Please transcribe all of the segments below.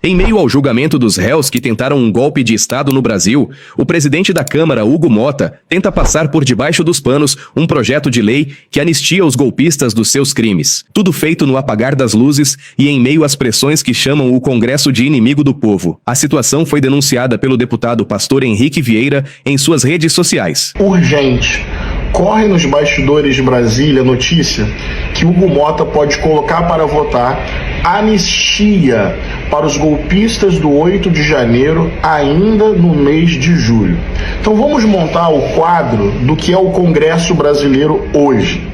Em meio ao julgamento dos réus que tentaram um golpe de Estado no Brasil, o presidente da Câmara, Hugo Mota, tenta passar por debaixo dos panos um projeto de lei que anistia os golpistas dos seus crimes. Tudo feito no apagar das luzes e em meio às pressões que chamam o Congresso de inimigo do povo. A situação foi denunciada pelo deputado Pastor Henrique Vieira em suas redes sociais. Urgente. Corre nos bastidores de Brasília a notícia que Hugo Mota pode colocar para votar anistia para os golpistas do 8 de janeiro ainda no mês de julho. Então vamos montar o quadro do que é o Congresso brasileiro hoje.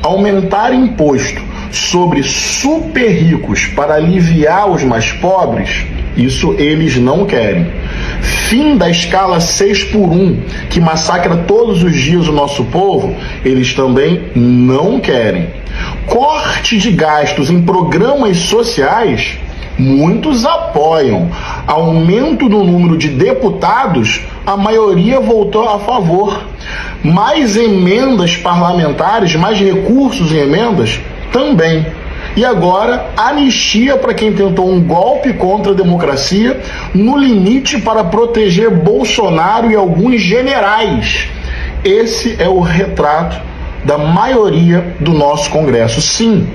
Aumentar imposto sobre super ricos para aliviar os mais pobres, isso eles não querem. Fim da escala 6x1, que massacra todos os dias o nosso povo, eles também não querem. Corte de gastos em programas sociais, muitos apoiam. Aumento no número de deputados, a maioria votou a favor. Mais emendas parlamentares, mais recursos em emendas, também. E agora, anistia para quem tentou um golpe contra a democracia, no limite para proteger Bolsonaro e alguns generais. Esse é o retrato da maioria do nosso Congresso. Sim,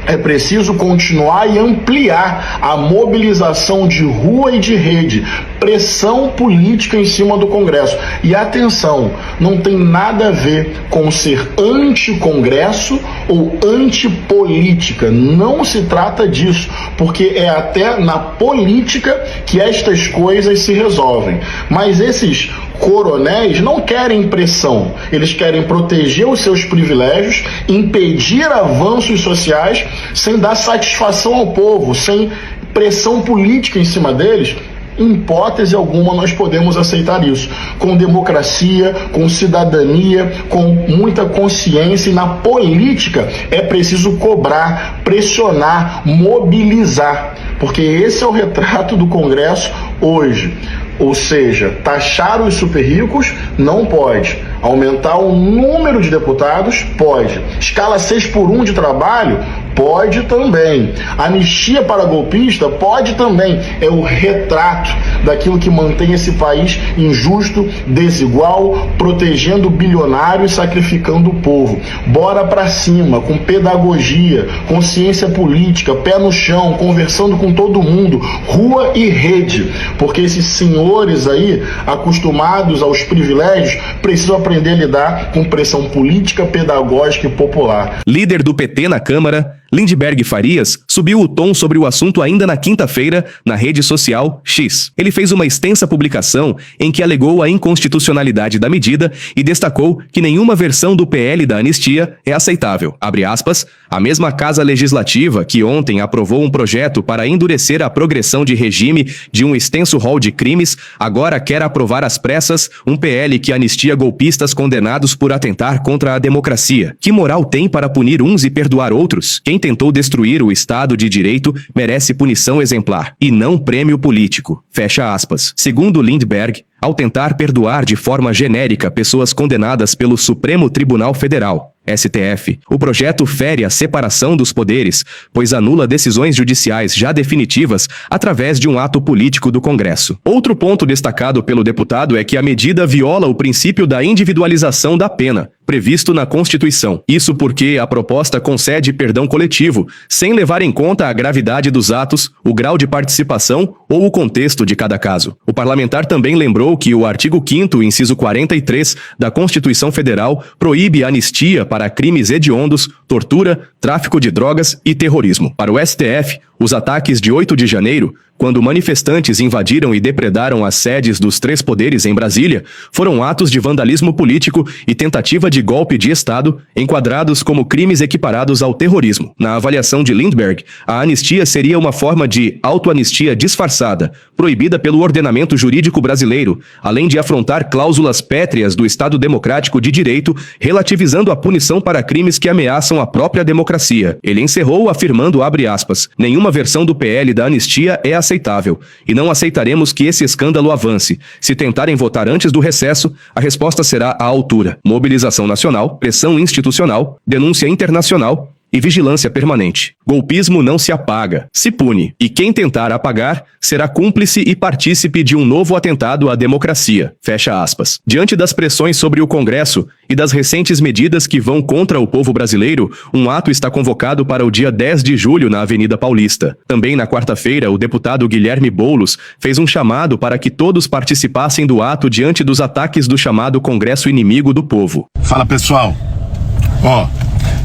é preciso continuar e ampliar a mobilização de rua e de rede, pressão política em cima do Congresso. E atenção, não tem nada a ver com ser anti-Congresso ou antipolítica. Não se trata disso, porque é até na política que estas coisas se resolvem. Mas esses coronéis não querem pressão, eles querem proteger os seus privilégios, impedir avanços sociais, sem dar satisfação ao povo, sem pressão política em cima deles. Em hipótese alguma nós podemos aceitar isso. Com democracia, com cidadania, com muita consciência, e na política é preciso cobrar, pressionar, mobilizar, porque esse é o retrato do Congresso hoje. Ou seja, taxar os super ricos não pode. Aumentar o número de deputados pode. Escala 6x1 de trabalho pode também. Anistia para golpista pode também. É o retrato daquilo que mantém esse país injusto, desigual, protegendo o bilionário e sacrificando o povo. Bora pra cima, com pedagogia, consciência política, pé no chão, conversando com todo mundo, rua e rede, porque esses senhores aí, acostumados aos privilégios, precisam aprender a lidar com pressão política, pedagógica e popular. Líder do PT na Câmara, Lindbergh Farias, subiu o tom sobre o assunto ainda na quinta-feira na rede social X. Ele fez uma extensa publicação em que alegou a inconstitucionalidade da medida e destacou que nenhuma versão do PL da anistia é aceitável. Abre aspas, a mesma Casa Legislativa que ontem aprovou um projeto para endurecer a progressão de regime de um extenso rol de crimes, agora quer aprovar às pressas um PL que anistia golpistas condenados por atentar contra a democracia. Que moral tem para punir uns e perdoar outros? Quem tentou destruir o Estado de Direito merece punição exemplar, e não prêmio político. Fecha aspas. Segundo Lindbergh, ao tentar perdoar de forma genérica pessoas condenadas pelo Supremo Tribunal Federal, STF, o projeto fere a separação dos poderes, pois anula decisões judiciais já definitivas através de um ato político do Congresso. Outro ponto destacado pelo deputado é que a medida viola o princípio da individualização da pena, previsto na Constituição. Isso porque a proposta concede perdão coletivo, sem levar em conta a gravidade dos atos, o grau de participação ou o contexto de cada caso. O parlamentar também lembrou que o artigo 5º, inciso 43 da Constituição Federal proíbe a anistia para crimes hediondos, tortura, tráfico de drogas e terrorismo. Para o STF, os ataques de 8 de janeiro, quando manifestantes invadiram e depredaram as sedes dos 3 poderes em Brasília, foram atos de vandalismo político e tentativa de golpe de Estado, enquadrados como crimes equiparados ao terrorismo. Na avaliação de Lindbergh, a anistia seria uma forma de autoanistia disfarçada, proibida pelo ordenamento jurídico brasileiro, além de afrontar cláusulas pétreas do Estado Democrático de Direito, relativizando a punição para crimes que ameaçam a própria democracia. Ele encerrou afirmando, abre aspas, nenhuma versão do PL da anistia é aceitável, e não aceitaremos que esse escândalo avance. Se tentarem votar antes do recesso, a resposta será à altura. Mobilização nacional, pressão institucional, denúncia internacional e vigilância permanente. Golpismo não se apaga, se pune. E quem tentar apagar será cúmplice e partícipe de um novo atentado à democracia. Fecha aspas. Diante das pressões sobre o Congresso e das recentes medidas que vão contra o povo brasileiro, um ato está convocado para o dia 10 de julho na Avenida Paulista. Também na quarta-feira, o deputado Guilherme Boulos fez um chamado para que todos participassem do ato diante dos ataques do chamado Congresso Inimigo do Povo. Fala, pessoal.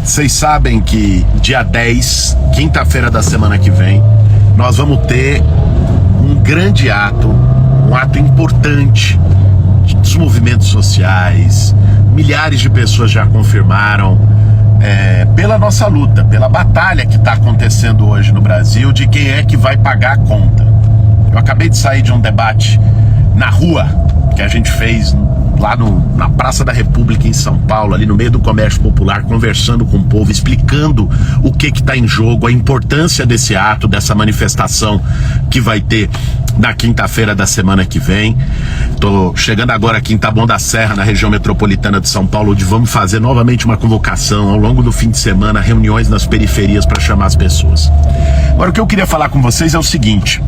Vocês sabem que dia 10, quinta-feira da semana que vem, nós vamos ter um grande ato, um ato importante dos movimentos sociais. Milhares de pessoas já confirmaram pela nossa luta, pela batalha que está acontecendo hoje no Brasil de quem é que vai pagar a conta. Eu acabei de sair de um debate na rua que a gente fez lá na Praça da República em São Paulo, ali no meio do comércio popular, conversando com o povo, explicando o que está em jogo, a importância desse ato, dessa manifestação que vai ter na quinta-feira da semana que vem. Tô chegando agora aqui em Taboão da Serra, na região metropolitana de São Paulo, onde vamos fazer novamente uma convocação ao longo do fim de semana, reuniões nas periferias para chamar as pessoas. Agora, o que eu queria falar com vocês é o seguinte: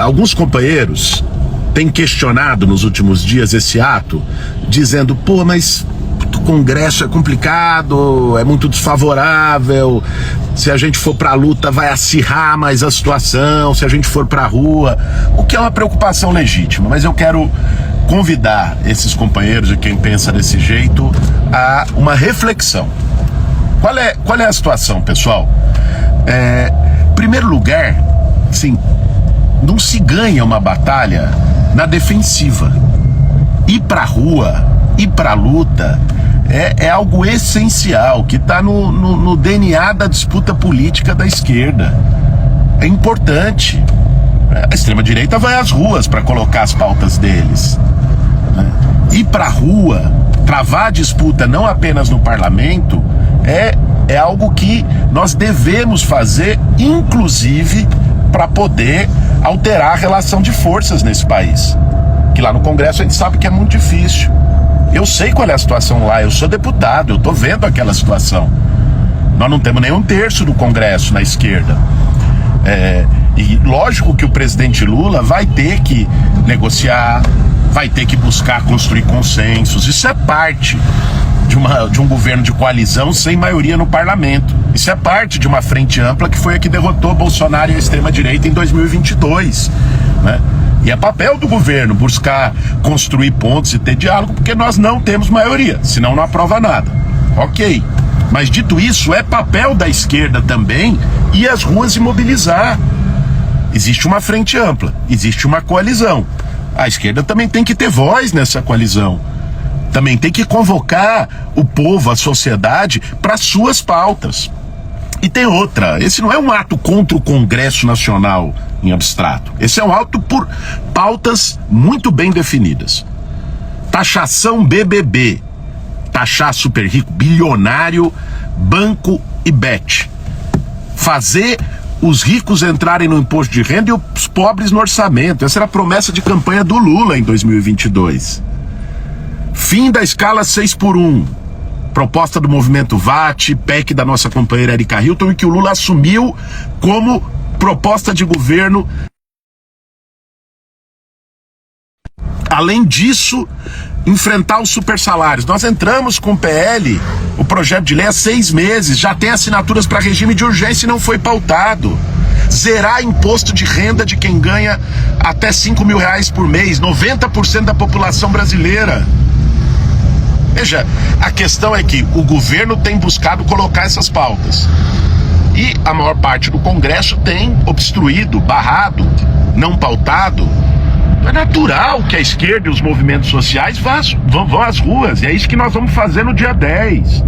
alguns companheiros têm questionado nos últimos dias esse ato, dizendo, mas o Congresso é complicado, é muito desfavorável, se a gente for pra luta vai acirrar mais a situação, se a gente for pra rua, o que é uma preocupação legítima, mas eu quero convidar esses companheiros e quem pensa desse jeito a uma reflexão. Qual é a situação, pessoal? Em primeiro lugar, sim, não se ganha uma batalha na defensiva. Ir pra rua, ir pra luta é algo essencial, que está no DNA da disputa política da esquerda. É importante. A extrema-direita vai às ruas para colocar as pautas deles. Ir pra rua, travar a disputa não apenas no parlamento, é algo que nós devemos fazer, inclusive para poder alterar a relação de forças nesse país. Que lá no Congresso a gente sabe que é muito difícil. Eu sei qual é a situação lá, eu sou deputado, eu tô vendo aquela situação. Nós não temos nem um terço do Congresso na esquerda. E lógico que o presidente Lula vai ter que negociar, vai ter que buscar construir consensos. Isso é parte de um governo de coalizão sem maioria no parlamento. Isso é parte de uma frente ampla que foi a que derrotou Bolsonaro e a extrema-direita em 2022, né? E é papel do governo buscar construir pontos e ter diálogo, porque nós não temos maioria, senão não aprova nada. Ok. Mas dito isso, é papel da esquerda também ir às ruas e mobilizar. Existe uma frente ampla, existe uma coalizão. A esquerda também tem que ter voz nessa coalizão. Também tem que convocar o povo, a sociedade, para suas pautas. E tem outra, esse não é um ato contra o Congresso Nacional em abstrato. Esse é um ato por pautas muito bem definidas. Taxação BBB, taxar super rico, bilionário, banco e bet. Fazer os ricos entrarem no imposto de renda e os pobres no orçamento. Essa era a promessa de campanha do Lula em 2022. Fim da escala 6x1. Proposta do movimento VAT, PEC da nossa companheira Erika Hilton, e que o Lula assumiu como proposta de governo. Além disso, enfrentar os supersalários. Nós entramos com o PL, o projeto de lei, há 6 meses, já tem assinaturas para regime de urgência e não foi pautado. Zerar imposto de renda de quem ganha até R$5.000 por mês, 90% da população brasileira. Veja, a questão é que o governo tem buscado colocar essas pautas. E a maior parte do Congresso tem obstruído, barrado, não pautado. É natural que a esquerda e os movimentos sociais vão às ruas. E é isso que nós vamos fazer no dia 10.